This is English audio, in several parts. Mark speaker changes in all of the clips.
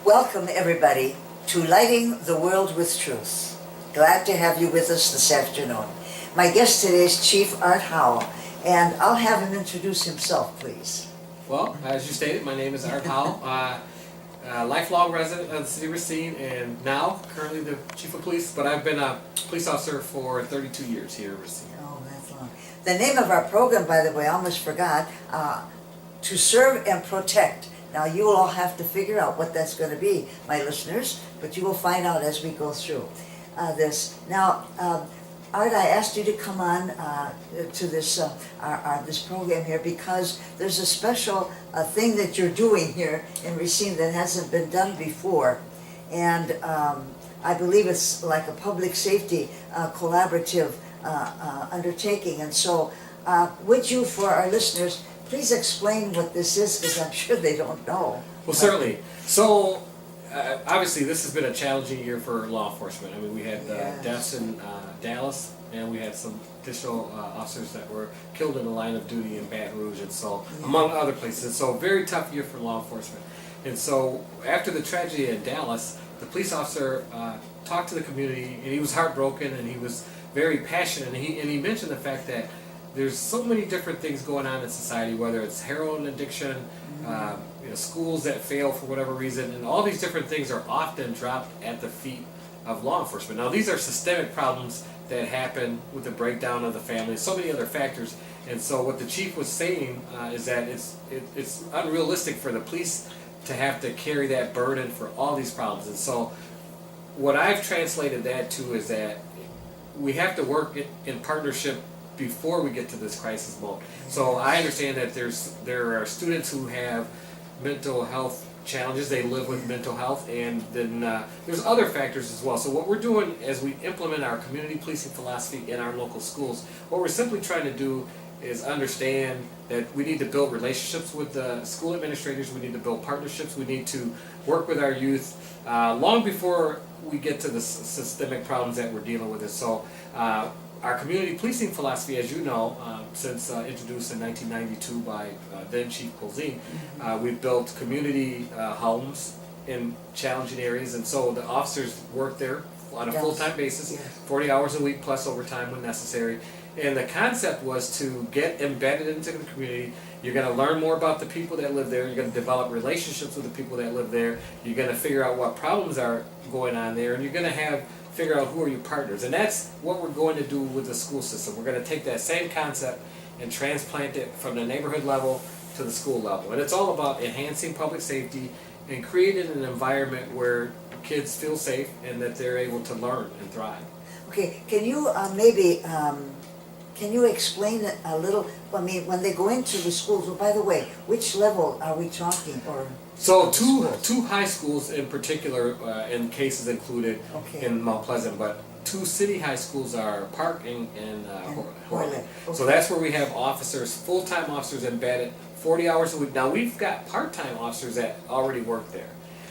Speaker 1: Welcome, everybody, to Lighting the World with Truth. Glad to have you with us this afternoon. My guest today is Chief Art Howell, and I'll have him introduce himself, please.
Speaker 2: Well, as you stated, my name is Art Howell, lifelong resident of the city of Racine, and now currently the Chief of Police, but I've been a police officer for 32 years here in Racine.
Speaker 1: Oh, that's long. The name of our program, by the way, I almost forgot, To Serve and Protect. Now, you will all have to figure out what that's going to be, my listeners, but you will find out as we go through this. Now, Art, I asked you to come on to this this program here because there's a special thing that you're doing here in Racine that hasn't been done before, and I believe it's like a public safety collaborative undertaking. And so, would you, for our listeners, please explain what this is, because I'm sure they don't know.
Speaker 2: Well, certainly. So, obviously, this has been a challenging year for law enforcement. I mean, we had deaths in Dallas, and we had some additional officers that were killed in the line of duty in Baton Rouge, and so, among other places. So, very tough year for law enforcement. And so, after the tragedy in Dallas, the police officer talked to the community, and he was heartbroken, and he was very passionate, and he mentioned the fact that there's so many different things going on in society, whether it's heroin addiction, schools that fail for whatever reason, and all these different things are often dropped at the feet of law enforcement. Now, these are systemic problems that happen with the breakdown of the family, so many other factors. And so what the chief was saying is that it's unrealistic for the police to have to carry that burden for all these problems. And so what I've translated that to is that we have to work in partnership before we get to this crisis mode. So I understand that there are students who have mental health challenges. They live with mental health, and then there's other factors as well. So what we're doing as we implement our community policing philosophy in our local schools, what we're simply trying to do is understand that we need to build relationships with the school administrators. We need to build partnerships. We need to work with our youth long before we get to the systemic problems that we're dealing with. So our community policing philosophy, as you know, since introduced in 1992 by then Chief Colzine, we've built community homes in challenging areas, and so the officers work there on a full-time basis, 40 hours a week plus overtime when necessary. And the concept was to get embedded into the community. You're going to learn more about the people that live there. You're going to develop relationships with the people that live there. You're going to figure out what problems are going on there, and you're going to figure out who are your partners. And that's what we're going to do with the school system. We're going to take that same concept and transplant it from the neighborhood level to the school level. And it's all about enhancing public safety and creating an environment where kids feel safe and that they're able to learn and thrive.
Speaker 1: Okay, can you can you explain it a little? I mean, when they go into the schools, well, by the way, which level are we talking? Or
Speaker 2: so two high schools in particular, in cases included in Mount Pleasant, but two city high schools are Park and Howell. Okay. So that's where we have officers, full-time officers embedded 40 hours a week. Now, we've got part-time officers that already work there.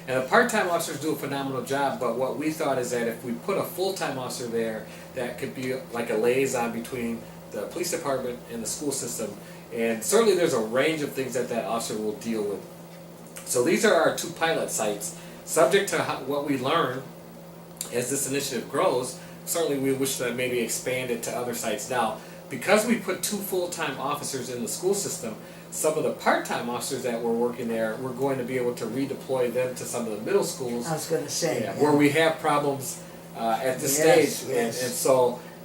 Speaker 2: And the part-time officers do a phenomenal job, but what we thought is that if we put a full-time officer there, that could be like a liaison between the police department and the school system. And certainly there's a range of things that officer will deal with. So these are our two pilot sites. Subject to what we learn as this initiative grows, certainly we wish to maybe expand it to other sites. Now, because we put two full-time officers in the school system, some of the part-time officers that were working there, we're going to be able to redeploy them to some of the middle schools.
Speaker 1: I was going to say.
Speaker 2: Where we have problems at this stage.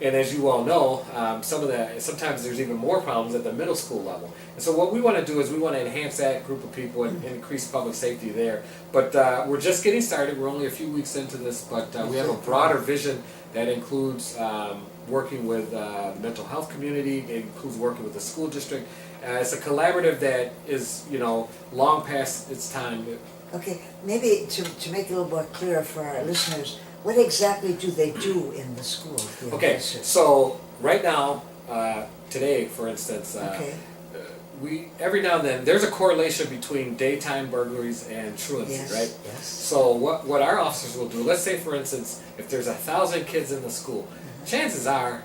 Speaker 2: And as you all know, sometimes there's even more problems at the middle school level. And so what we want to do is we want to enhance that group of people and increase public safety there. But we're just getting started. We're only a few weeks into this, but we have a broader vision that includes working with mental health community. It includes working with the school district. It's a collaborative that is, long past its time.
Speaker 1: Okay, maybe to make it a little more clear for our listeners, what exactly do they do in the school?
Speaker 2: Okay, so right now, today, for instance, we every now and then there's a correlation between daytime burglaries and truancy, right?
Speaker 1: Yes.
Speaker 2: So what our officers will do, let's say for instance, if there's 1,000 kids in the school, chances are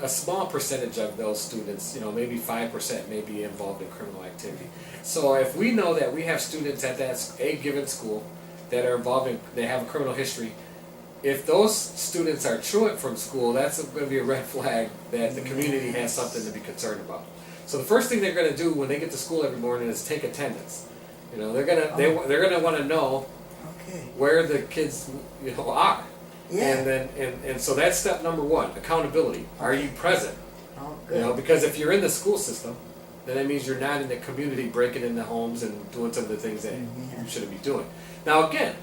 Speaker 2: a small percentage of those students, maybe 5% may be involved in criminal activity. So if we know that we have students at a given school that are involved in, they have a criminal history, if those students are truant from school, that's going to be a red flag that the community has something to be concerned about. So the first thing they're going to do when they get to school every morning is take attendance. They're gonna want to know where the kids are.
Speaker 1: Yeah.
Speaker 2: And so that's step number one, accountability. Are you present?
Speaker 1: Oh, good.
Speaker 2: Because if you're in the school system, then that means you're not in the community breaking into homes and doing some of the things that you shouldn't be doing. Now again,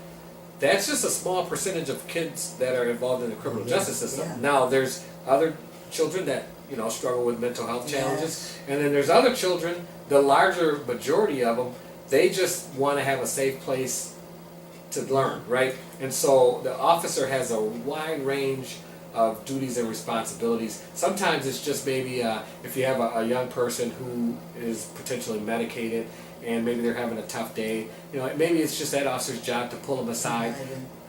Speaker 2: that's just a small percentage of kids that are involved in the criminal justice system.
Speaker 1: Yeah.
Speaker 2: Now there's other children that struggle with mental health challenges,
Speaker 1: Yes.
Speaker 2: and then there's other children, the larger majority of them, they just want to have a safe place to learn, right? And so the officer has a wide range of duties and responsibilities. Sometimes it's just maybe if you have a young person who is potentially medicated and maybe they're having a tough day, maybe it's just that officer's job to pull them aside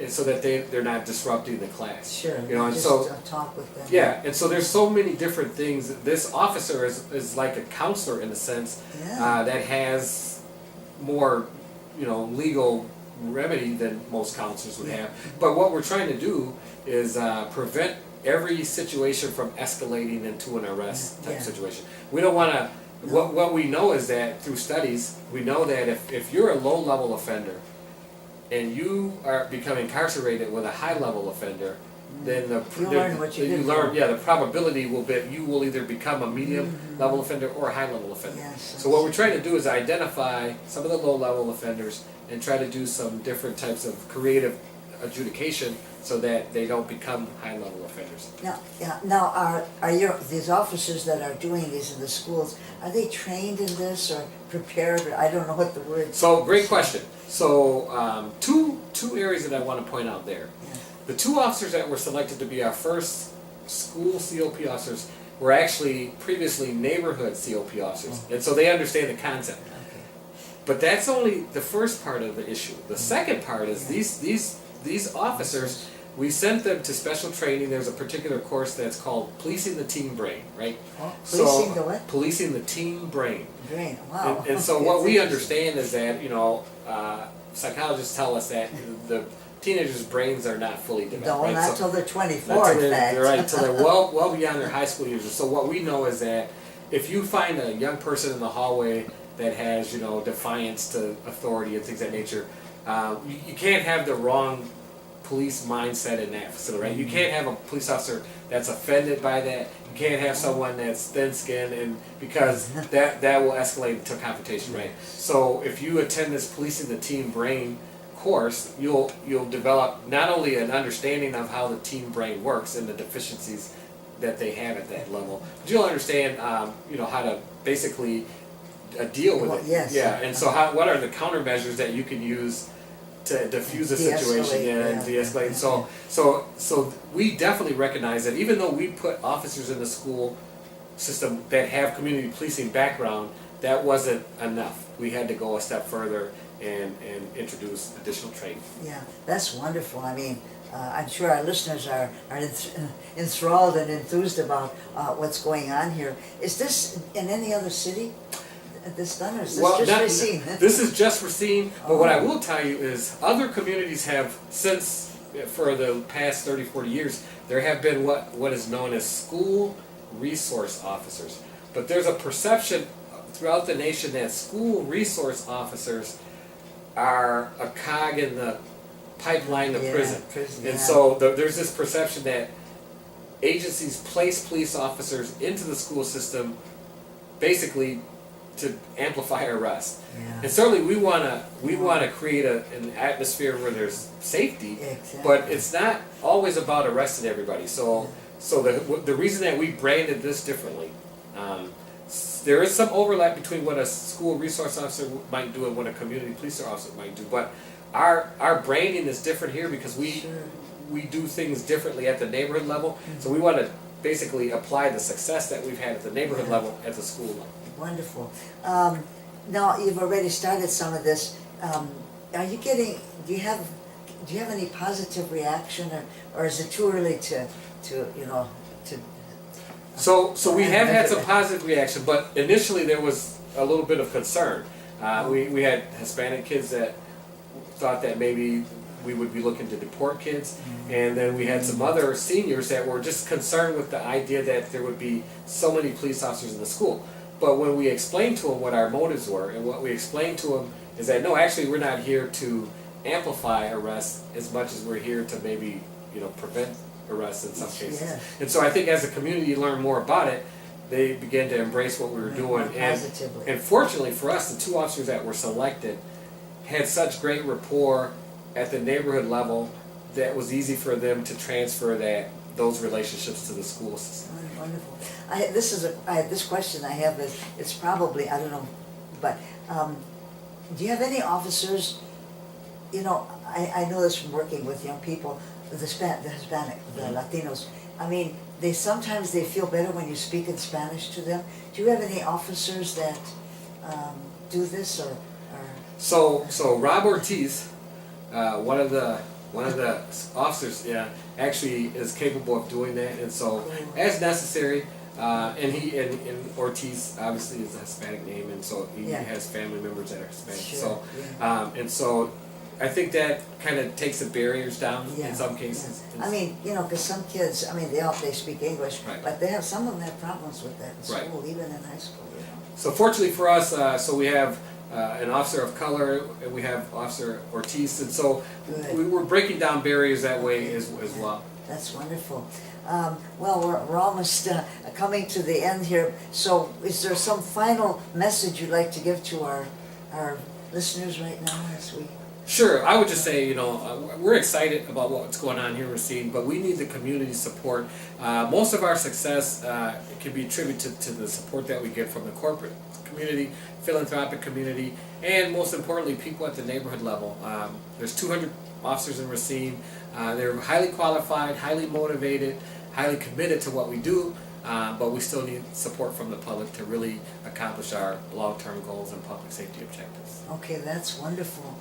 Speaker 2: so that they're not disrupting the class.
Speaker 1: Sure.
Speaker 2: And
Speaker 1: just
Speaker 2: so
Speaker 1: talk with them.
Speaker 2: yeah, and so there's so many different things. This officer is like a counselor in a sense that has more legal remedy than most counselors would have. But what we're trying to do is prevent every situation from escalating into an arrest type situation. We don't want to. What we know is that through studies, we know that if you're a low-level offender and you become incarcerated with a high-level offender, then the probability will be you will either become a medium-level offender or a high-level offender.
Speaker 1: Yes,
Speaker 2: so what we're trying to do is identify some of the low-level offenders and try to do some different types of creative adjudication so that they don't become high-level offenders.
Speaker 1: Now, are these officers that are doing these in the schools, are they trained in this or prepared? I don't know what the word.
Speaker 2: So great question. So two areas that I want to point out there.
Speaker 1: Yeah.
Speaker 2: The two officers that were selected to be our first school COP officers were actually previously neighborhood COP officers, and so they understand the concept.
Speaker 1: Okay.
Speaker 2: But that's only the first part of the issue. The second part is these officers, we sent them to special training. There's a particular course that's called Policing the Teen Brain, right?
Speaker 1: Policing the what?
Speaker 2: Policing the teen brain.
Speaker 1: Brain, wow.
Speaker 2: And so what we understand is that, psychologists tell us that the teenagers' brains are not fully developed.
Speaker 1: No,
Speaker 2: right?
Speaker 1: not
Speaker 2: so,
Speaker 1: till they're 24, in fact.
Speaker 2: right, until they're well beyond their high school years. So what we know is that if you find a young person in the hallway that has, defiance to authority and things of that nature, you can't have the wrong police mindset in that facility, right? You can't have a police officer that's offended by that. You can't have someone that's thin-skinned, and because that will escalate into confrontation, right? So if you attend this Policing the Teen Brain course, you'll develop not only an understanding of how the teen brain works and the deficiencies that they have at that level, but you'll understand, how to basically deal with it.
Speaker 1: Yes.
Speaker 2: Yeah, and so what are the countermeasures that you can use to diffuse a situation and de-escalate? So we definitely recognize that even though we put officers in the school system that have community policing background, that wasn't enough. We had to go a step further and introduce additional training.
Speaker 1: Yeah, that's wonderful. I mean, I'm sure our listeners are enthralled and enthused about what's going on here. Is this in any other city? This done, or is this just Racine?
Speaker 2: This is just Racine, but what I will tell you is other communities have, for the past 30, 40 years, there have been what is known as school resource officers. But there's a perception throughout the nation that school resource officers are a cog in the pipeline to prison. And so there's this perception that agencies place police officers into the school system basically to amplify arrest.
Speaker 1: Yeah.
Speaker 2: And certainly we want to create an atmosphere where there's safety, but it's not always about arresting everybody. So the reason that we branded this differently, there is some overlap between what a school resource officer might do and what a community police officer might do, but our branding is different here because we do things differently at the neighborhood level. So we want to basically apply the success that we've had at the neighborhood level at the school level.
Speaker 1: Wonderful. Now you've already started some of this. Are you getting? Do you have any positive reaction, or is it too early to
Speaker 2: So we have had some positive reaction, but initially there was a little bit of concern. We had Hispanic kids that thought that maybe we would be looking to deport kids, and then we had some other seniors that were just concerned with the idea that there would be so many police officers in the school. But when we explained to them what our motives were, and what we explained to them is that no, actually we're not here to amplify arrests as much as we're here to maybe, prevent arrests in some cases.
Speaker 1: Yeah.
Speaker 2: And so I think as the community learned more about it, they began to embrace what we were doing. And fortunately for us, the 2 officers that were selected had such great rapport at the neighborhood level that it was easy for them to transfer those relationships to the school system.
Speaker 1: Wonderful. This question I have is, it's probably, I don't know, but do you have any officers, I know this from working with young people, the Hispanic, the Latinos, I mean, sometimes they feel better when you speak in Spanish to them. Do you have any officers that do this or?
Speaker 2: So Rob Ortiz, one of the officers, actually is capable of doing that, and so as necessary. And Ortiz obviously is a Hispanic name, and so he has family members that are Hispanic.
Speaker 1: Sure,
Speaker 2: And so I think that kind of takes the barriers down in some cases.
Speaker 1: I mean, because some kids, they speak English,
Speaker 2: Right.
Speaker 1: but some of them have problems with that in school, even in high school.
Speaker 2: So fortunately for us, so we have an officer of color, and we have Officer Ortiz, and so we're breaking down barriers that way as well.
Speaker 1: That's wonderful. Well, we're almost coming to the end here. So is there some final message you'd like to give to our listeners right now as we...
Speaker 2: Sure, I would just say, we're excited about what's going on here in Racine, but we need the community support. Most of our success can be attributed to the support that we get from the corporate community, philanthropic community, and most importantly, people at the neighborhood level. There's 200 officers in Racine. They're highly qualified, highly motivated, highly committed to what we do, but we still need support from the public to really accomplish our long-term goals and public safety objectives.
Speaker 1: Okay, that's wonderful.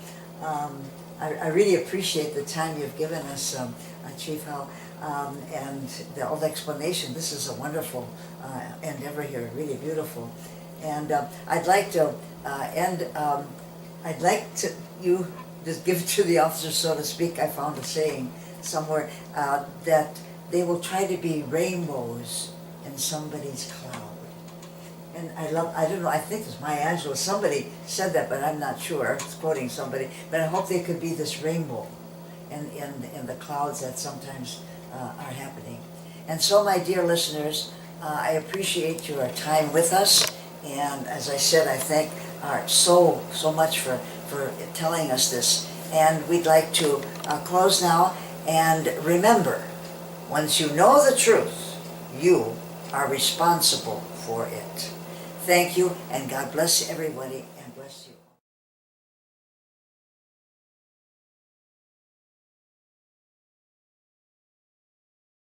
Speaker 1: I really appreciate the time you've given us, Chief Howell, and all the explanation. This is a wonderful endeavor here, really beautiful. And I'd like to you just give it to the officers, so to speak. I found a saying somewhere that they will try to be rainbows in somebody's cloud. And I don't know, I think it's Maya Angelou, somebody said that, but I'm not sure, it's quoting somebody, but I hope they could be this rainbow in the clouds that sometimes are happening. And so, my dear listeners, I appreciate your time with us, and as I said, I thank Art so much for telling us this. And we'd like to close now, and remember, once you know the truth, you are responsible for it. Thank you, and God bless everybody.